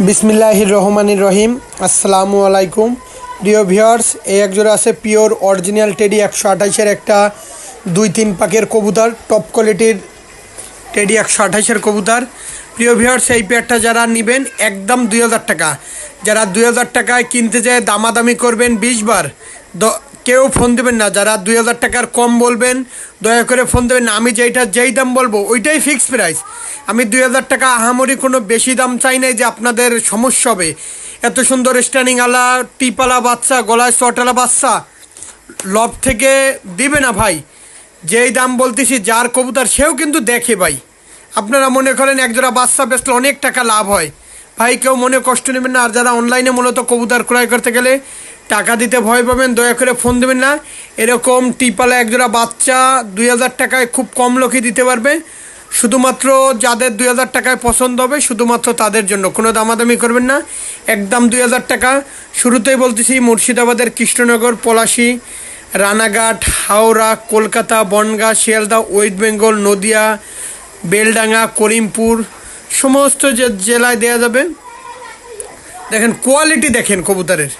বিসমিল্লাহির রহমানির রহিম। আসসালামু আলাইকুম প্রিয় ভিউয়ার্স। এই একজোড়া আছে পিওর অরিজিনাল টেডি 128-এর একটা 2-3 পাকের কবুতর, টপ কোয়ালিটির টেডি 128-এর কবুতর। প্রিয় ভিউয়ার্স, এই পেয়ারটা যারা নেবেন একদম 2000 টাকা। যারা 2000 টাকায় কিনতে যায় দামাদামি করবেন 20 বার, কেউ ফোন দেবেন না। যারা 2000 টাকার কম বলবেন দয়া করে ফোন দেবেন না। আমি যেই দাম বলবো ওইটাই ফিক্স প্রাইস। আমি 2000 টাকা আহামরি কোনো বেশি দাম চাই নাই যে আপনাদের সমস্যা হবে। এত সুন্দর স্ট্যান্ডিং আলা টিপালা বাচ্চা, গলায় চটালা বাচ্চা লব থেকে দিবে না ভাই। যেই দাম বলতেছি যার কবুতর সেও কিন্তু দেখে ভাই। আপনারা মনে করেন একজোড়া বাচ্চা বেচলে অনেক টাকা লাভ হয় ভাই, কেউ মনে কষ্ট নেবেন না। আর যারা অনলাইনে মূলত কবুতর ক্রয় করতে গেলে টাকা দিতে ভয় পাবেন, দয়া করে ফোন দেবেন না। এরকম টিপালা একজোড়া বাচ্চা 2000 টাকায় খুব কম লোকই দিতে পারবে। শুধুমাত্র যাদের 2000 টাকায় পছন্দ হবে শুধুমাত্র তাদের জন্য, কোনো দামাদামি করবেন না, একদম 2000 টাকা। শুরুতেই বলতেছি মুর্শিদাবাদের কৃষ্ণনগর, পলাশী, রানাঘাট, হাওড়া, কলকাতা, বনগাঁ, শিয়ালদা, ওয়েস্ট বেঙ্গল, নদিয়া, বেলডাঙ্গা, করিমপুর সমস্ত জেলায় দেওয়া যাবে। দেখেন কোয়ালিটি, দেখেন কবুতরের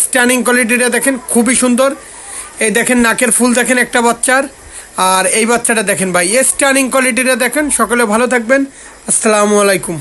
স্ট্যান্ডিং কোয়ালিটিটা দেখেন, খুবই সুন্দর। এই দেখেন নাকের ফুল দেখেন একটা বাচ্চার, আর এই বাচ্চাটা দেখেন ভাই, স্ট্যান্ডিং কোয়ালিটিটা দেখেন। সকলে ভালো থাকবেন, আসসালামু আলাইকুম।